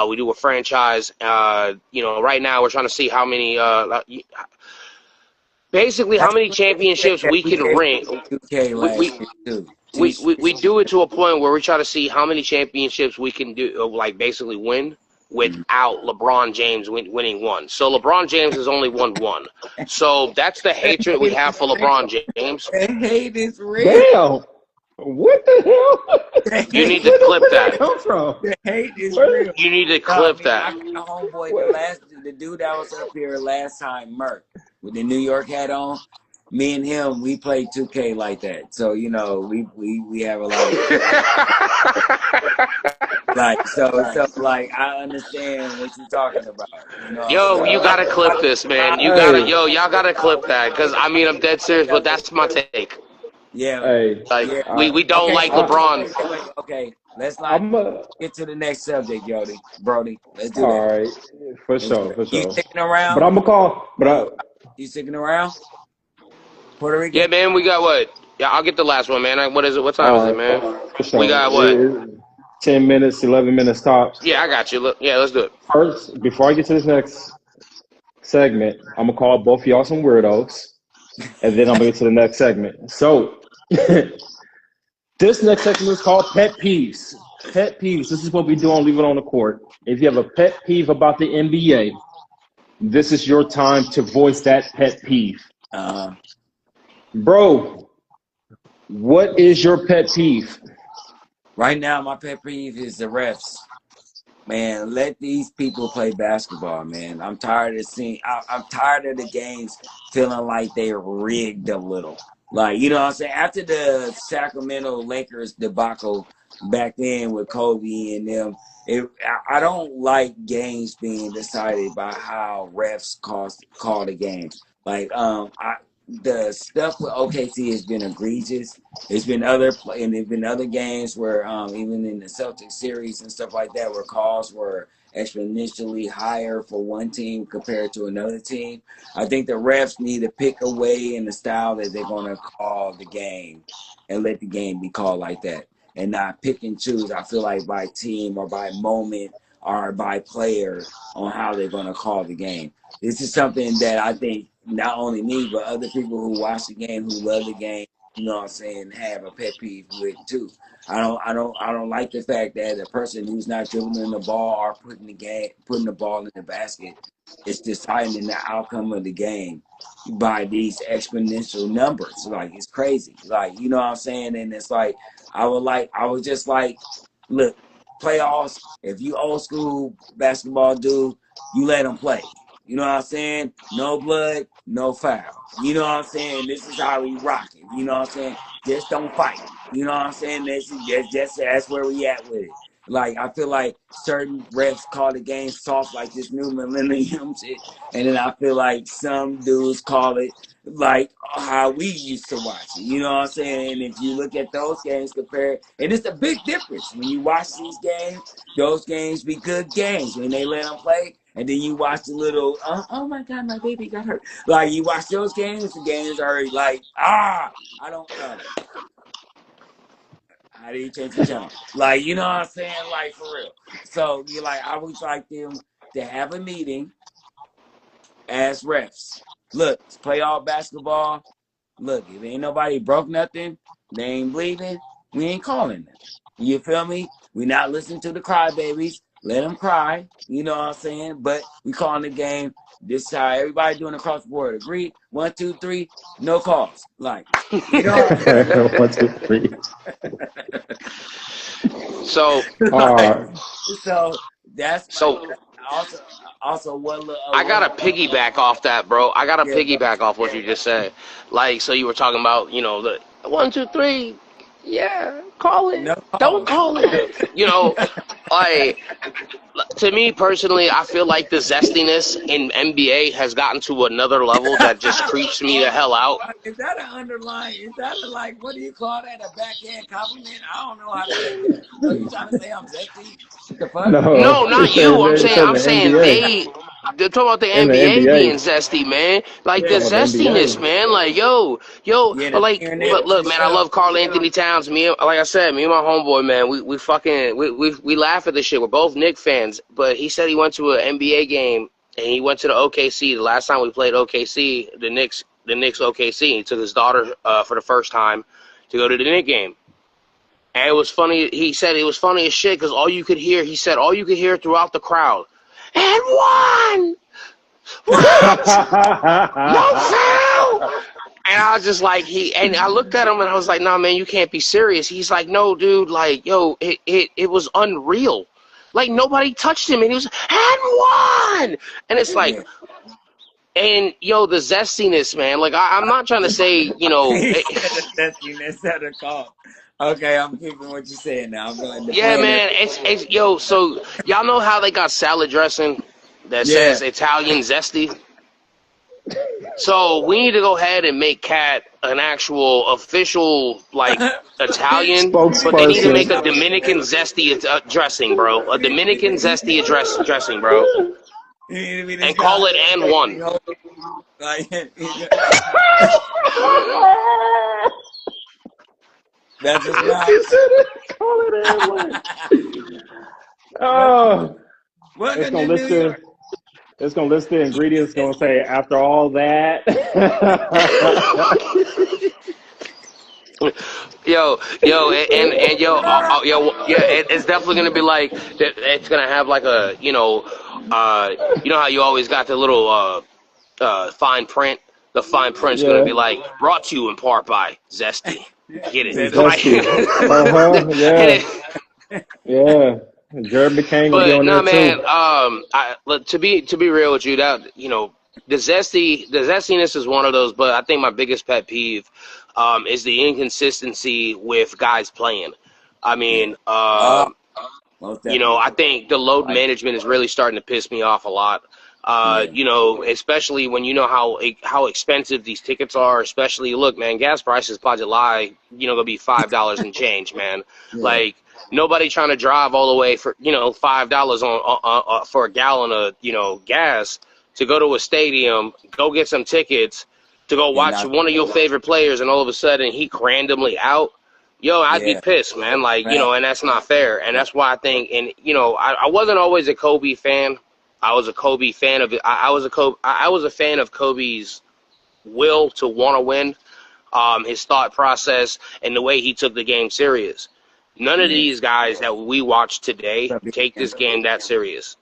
We do a franchise. Right now we're trying to see how many, how many championships we can ring. We do it to a point where we try to see how many championships we can do, like basically win without LeBron James winning one. So LeBron James has only won one. So that's the hatred we have for LeBron James.
The hate is real.
Damn. What the hell?
You need to clip that.
Come from?
The hate is real.
You need to clip that.
I got a homeboy, the dude that was up here last time, Merk, with the New York hat on. Me and him, we play 2K like that. So, we have a lot of I understand what you're talking about.
Yo, you gotta clip this, man. Y'all gotta clip that, because I'm dead serious, but that's my take.
Yeah.
Hey.
We don't like LeBron.
Okay. let's like
I'm a,
get to the next subject, Brody. Let's do
all
that.
right, for
Let's do
sure,
that.
for
You
sure.
sticking
But
around?
I'm gonna call.
You sticking around? Puerto
Yeah,
Rican?
man, we got what? Yeah, I'll get the last one, man. What is it? What time is
All
it,
right,
man?
for
We
sure.
got what?
10 minutes, 11 minutes tops.
Yeah, I got you. Look, yeah, let's do it.
First, before I get to this next segment, I'm gonna call both of y'all some weirdos, and then I'm gonna get to the next segment. So, this next segment is called Pet Peeves. Pet Peeves. This is what we do on Leave It on the Court. If you have a pet peeve about the NBA, this is your time to voice that pet peeve.
Uh,
Bro, what is your pet peeve?
right now, my pet peeve is the refs. Man, let these people play basketball, man. I'm tired of seeing. I'm tired of the games feeling like they're rigged a little. Like, you know what I'm saying? After the Sacramento Lakers debacle back then with Kobe and them, I don't like games being decided by how refs call the games. Like, the stuff with OKC has been egregious. There's been and there've been other games where, even in the Celtics series and stuff like that, where calls were exponentially higher for one team compared to another team. I think the refs need to pick a way in the style that they're going to call the game, and let the game be called like that, and not pick and choose. I feel like by team or by moment or by player on how they're going to call the game. This is something that I think not only me but other people who watch the game, who love the game, you know what I'm saying, have a pet peeve with too. I don't like the fact that a person who's not dribbling the ball or putting the ball in the basket is deciding the outcome of the game by these exponential numbers. Like, it's crazy. Like, you know what I'm saying? And it's like I would just like, look, playoffs, if you old school basketball dude, you let them play. You know what I'm saying? No blood, no foul. You know what I'm saying? This is how we rock it. You know what I'm saying? Just don't fight. You know what I'm saying? That's where we at with it. Like, I feel like certain refs call the game soft, like this new millennium shit, and then I feel like some dudes call it like how we used to watch it. You know what I'm saying? And if you look at those games compared, and it's a big difference when you watch these games. Those games be good games when they let them play, and then you watch the little, oh my god, my baby got hurt. Like, you watch those games, the games are like, I don't. How do you change the channel? Like, you know what I'm saying? Like, for real. So, you like, I would like them to have a meeting as refs. Look, it's playoff basketball. Look, if ain't nobody broke nothing, they ain't bleeding, we ain't calling them. You feel me? We not listening to the crybabies. Let them cry. You know what I'm saying? But we calling the game. This is how everybody doing across the board. Agree? 1, 2, 3. No calls. Like, you know what I'm saying?
1, 2, 3.
So,
All
Like,
right.
so that's like,
so
also also
I
one
gotta piggyback off that, bro. I gotta
yeah,
piggyback off what you just said. Like, so you were talking about, the 1, 2, 3. Yeah, call it.
no
Don't
calls.
call it. Like, to me personally, I feel like the zestiness in NBA has gotten to another level that just creeps me
Hold
the
on.
hell out.
Is that an underline? Is that a, like, what do you call that? A backhand compliment? I don't know how to take that. So you trying to say I'm zesty? What the fuck?
No,
No,
not you. I'm
it
saying,
said
I'm
the
saying
NBA.
they're talking about the
In the
NBA being
NBA.
zesty, man. Like the
Yeah.
Oh, the
zestiness,
NBA.
man. Like,
Yeah, the
like, but
fingernails
look,
and
man, I
stuff.
love Carl Anthony Towns. Like I said, me and my homeboy, man, we fucking, we laugh at this shit. We're both Knicks fans, but he said he went to an NBA game and he went to the OKC. The last time we played OKC, the Knicks OKC. He took his daughter for the first time to go to the Knicks game. And it was funny. He said it was funny as shit because he said, all you could hear throughout the crowd, and one, what? No foul. And I was just like, and I looked at him and I was like, nah, man, you can't be serious. He's like, no, dude, like, yo, it was unreal. Like, nobody touched him and he was, and one. And it's like,
Yeah.
and yo, the zestiness, man. Like, I'm not trying to say,
He said the zestiness of the call. Okay, I'm keeping what you saying now. I'm going to
yeah,
playing it.
man. It's yo. So y'all know how they got salad dressing that
Yeah.
says Italian zesty? So we need to go ahead and make Cat an actual official like Italian, but they need to make a
Spokesperson.
Dominican zesty dressing, bro. A Dominican zesty dressing, bro,
You need to be this
and call
guy.
it and one.
Like, that's his mouth.
You said it. Call it and one. Oh,
Welcome to New York.
it's gonna list the ingredients. It's gonna say after all that.
Yo, and yo, it's definitely gonna be like it's gonna have like a you know how you always got the little fine print. The fine print's gonna be like brought to you in part by Zesty. Get it?
Zesty. Yeah. Jared McCain will be on
But
there
man, to be real with you, that the zestiness is one of those. But I think my biggest pet peeve is the inconsistency with guys playing. I mean, I think the load management is really starting to piss me off a lot. Especially when you know how expensive these tickets are. Especially, look, man, gas prices by July, gonna be $5 and change, man.
Yeah.
Like nobody trying to drive all the way for $5 on for a gallon of gas to go to a stadium, go get some tickets to go watch one of your favorite players, and all of a sudden he randomly out. I'd be pissed, man. Like and that's not fair. And that's why I think, and I wasn't always a Kobe fan. I was a Kobe fan of it. I was a fan of Kobe's will to want to win, his thought process, and the way he took the game serious. None of these guys that we watch today take this game that serious.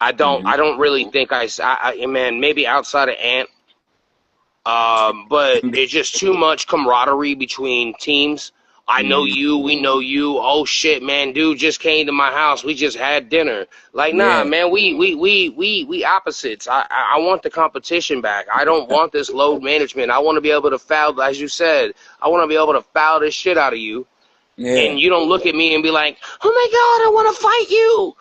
I don't really think man, maybe outside of Ant, but it's just too much camaraderie between teams. I know you, we know you. Oh shit, man, dude just came to my house. We just had dinner. Like, nah, man, we opposites. I want the competition back. I don't want this load management. I want to be able to foul, as you said. I want to be able to foul this shit out of you. Yeah. And you don't look at me and be like, oh my God, I want to fight you.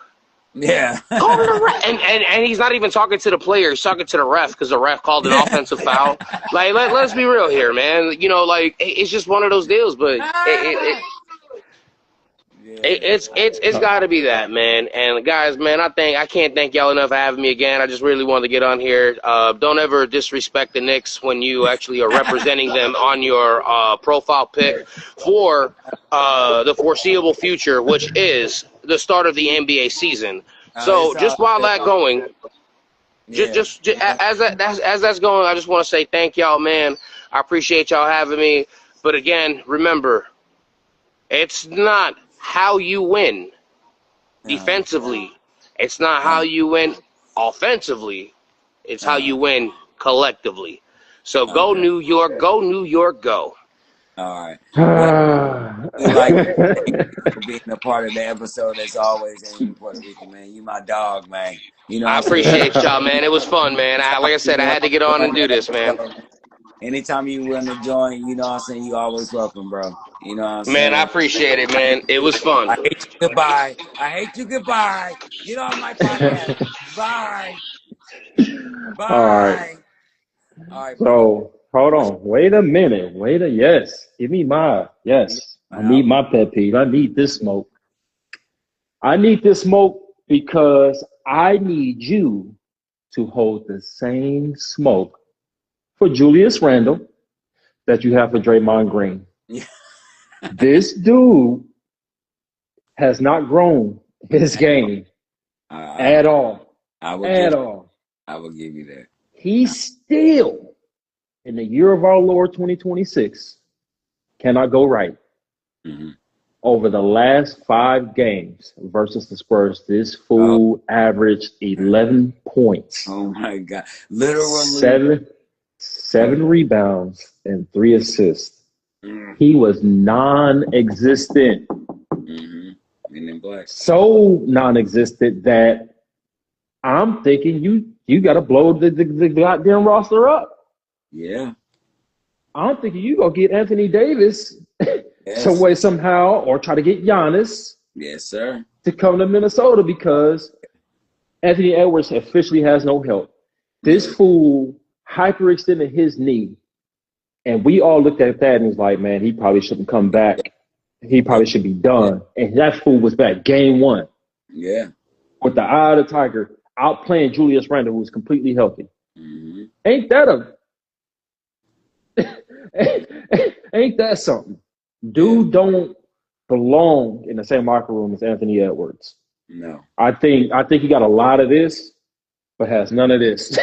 Yeah.
Call the ref. And he's not even talking to the player. He's talking to the ref because the ref called an offensive foul. Like, let's be real here, man. Like, it's just one of those deals. But it's got to be that, man. And guys, man, I can't thank y'all enough for having me again. I just really wanted to get on here. Don't ever disrespect the Knicks when you actually are representing them on your profile pic for the foreseeable future, which is the start of the NBA season. So just while that going, just as that's going, I just want to say thank y'all, man. I appreciate y'all having me. But again, remember, it's not how you win defensively. It's not how you win offensively. It's how you win collectively. So go New York, go.
All right. Like being a part of the episode as always, and you Puerto Rican, man. You my dog, man.
I appreciate y'all, man. It was fun, man. Like I said, I had to get on and do this, man.
Anytime you want to join, you always welcome, bro. You know what I'm saying?
Man, I appreciate it, man. It was fun.
I hate you, goodbye. Get on my podcast. Bye.
All right. So hold on. Wait a minute. Yes. Give me my yes. I need my pet peeve. I need this smoke. Because I need you to hold the same smoke for Julius Randle that you have for Draymond Green.
Yeah.
This dude has not grown his game at all.
I will give you that.
He's still, in the year of our Lord 2026, cannot go right.
Mm-hmm.
Over the last 5 games versus the Spurs, this fool averaged 11 points.
Oh my God! Literally
7 rebounds and 3 assists.
Mm-hmm.
He was non-existent.
Mm-hmm. And in black.
So non-existent that I'm thinking you got to blow the goddamn roster up.
Yeah.
I'm thinking you gonna get Anthony Davis some way, somehow, or try to get Giannis.
Yes, sir.
To come to Minnesota because Anthony Edwards officially has no help. This fool hyperextended his knee, and we all looked at that and was like, man, he probably shouldn't come back. He
Yeah.
probably should be done. And that fool was back game one
Yeah.
with the eye of the tiger, outplaying Julius Randle, who was completely healthy.
Mm-hmm.
Ain't that ain't that something? Dude
Yeah.
don't belong in the same locker room as Anthony Edwards.
No.
I think he got a lot of this, but has none of this.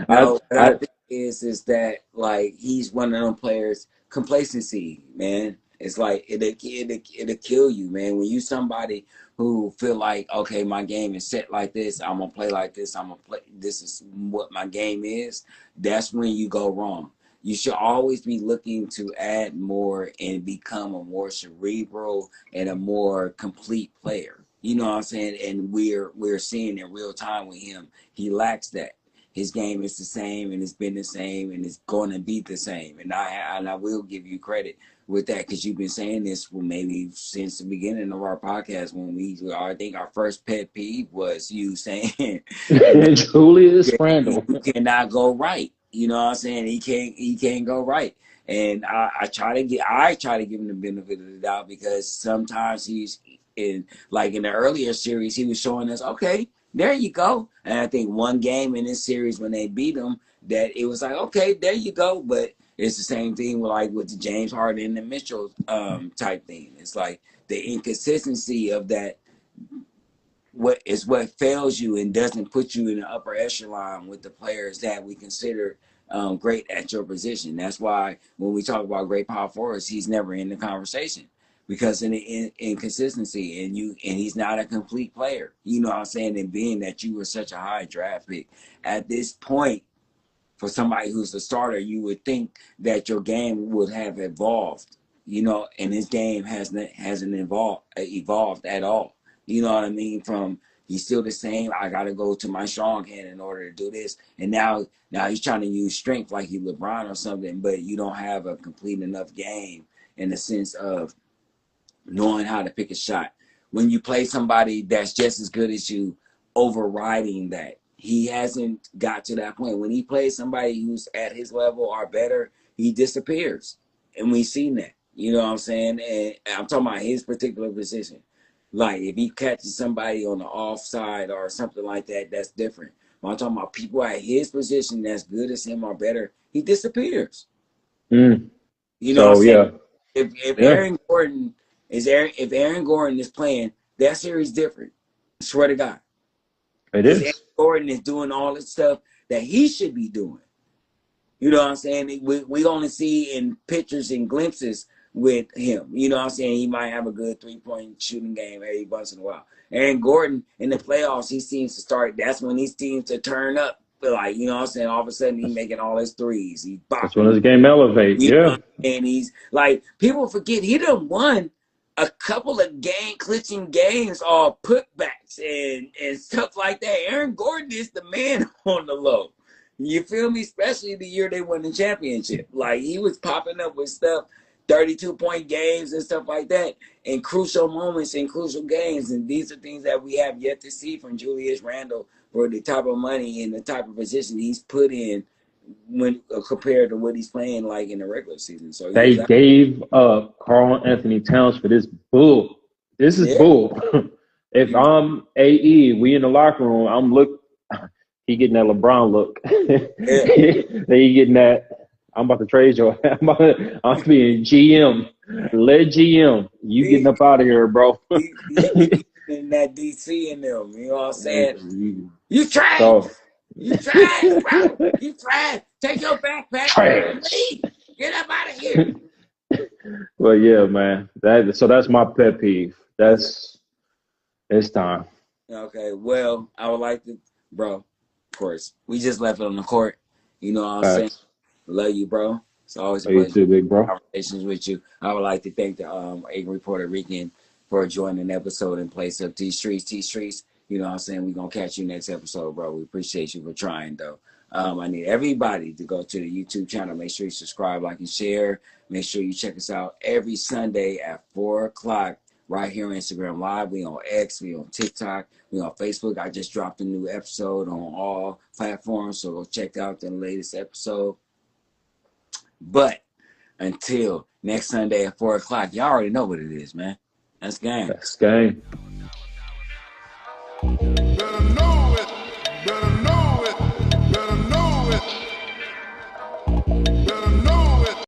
No, what I think is that like he's one of them players. Complacency, man. It's like it'll kill you, man. When you somebody who feel like, okay, my game is set like this, I'm gonna play like this, I'm gonna play. This is what my game is. That's when you go wrong. You should always be looking to add more and become a more cerebral and a more complete player. You know what I'm saying? And we're seeing in real time with him, he lacks that. His game is the same, and it's been the same, and it's going to be the same. And I will give you credit with that, because you've been saying this for maybe since the beginning of our podcast, when I think our first pet peeve was you saying
Julius
you
Randle.
cannot go right. You know what I'm saying? He can't go right. And I try to give him the benefit of the doubt, because sometimes he's in the earlier series, he was showing us, okay, there you go. And I think one game in this series when they beat him, that it was like, okay, there you go. But it's the same thing with the James Harden and the Mitchell type thing. It's like the inconsistency of that what fails you and doesn't put you in the upper echelon with the players that we consider great at your position. That's why when we talk about great power forwards, he's never in the conversation, because in the inconsistency, and he's not a complete player. You know what I'm saying? And being that you were such a high draft pick at this point, for somebody who's a starter, you would think that your game would have evolved, and his game hasn't evolved at all. You know what I mean? From he's still the same. I got to go to my strong hand in order to do this, and now he's trying to use strength like he LeBron or something, but you don't have a complete enough game in the sense of knowing how to pick a shot. When you play somebody that's just as good as you, overriding that. He hasn't got to that point. When he plays somebody who's at his level or better, he disappears. And we've seen that. You know what I'm saying? And I'm talking about his particular position. Like if he catches somebody on the offside or something like that, that's different. But I'm talking about people at his position that's good as him or better, he disappears.
Mm.
You know what I'm
So
saying?
yeah,
If
yeah,
Aaron Gordon is playing, that series different. I swear to God.
it
Because Aaron
is.
Gordon is doing all the stuff that he should be doing. You know what I'm saying? We only see in pictures and glimpses with him. You know what I'm saying? He might have a good 3-point shooting game every once in a while. Aaron Gordon, in the playoffs, he seems to start. That's when he seems to turn up. Like, you know what I'm saying? All of a sudden, he's making all his threes. He's
That's when
bopping.
his game elevate.
You know
Yeah,
what I'm saying? He's like, people forget he done won a couple of game-clinching games, all putbacks and stuff like that. Aaron Gordon is the man on the low. You feel me? Especially the year they won the championship. Like, he was popping up with stuff, 32-point games and stuff like that, in crucial moments in crucial games. And these are things that we have yet to see from Julius Randle for the type of money and the type of position he's put in when compared to what he's playing like in the regular season. So he
they
was
gave up Carl Anthony Towns for this bull. This is
yeah.
bull. If I'm AE, we in the locker room. I'm look. He getting that LeBron look.
Yeah.
They getting that. I'm about to trade you. I'm being GM. Let GM. You getting
He,
up out of here, bro.
he in that DC in them. You know what I'm saying? You trash.
So
You trash, bro. You trash. Take your backpack and
trash.
leave. Get up out of here.
Well, yeah, man. That's my pet peeve. It's time.
Okay. Well, I would like to, bro. Of course, we just left it on the court. You know what I'm saying?
Facts.
Love you, bro. It's always a
You
pleasure
too, big bro.
conversations with you. I would like to thank the Angry Puerto Rican for joining the episode in place of T Streets. T Streets, you know what I'm saying? We're going to catch you next episode, bro. We appreciate you for trying, though. I need everybody to go to the YouTube channel. Make sure you subscribe, like, and share. Make sure you check us out every Sunday at 4 o'clock right here on Instagram Live. We on X, we on TikTok, we on Facebook. I just dropped a new episode on all platforms, so go check out the latest episode. But until next Sunday at 4 o'clock, y'all already know what it is, man. That's game.
That's game.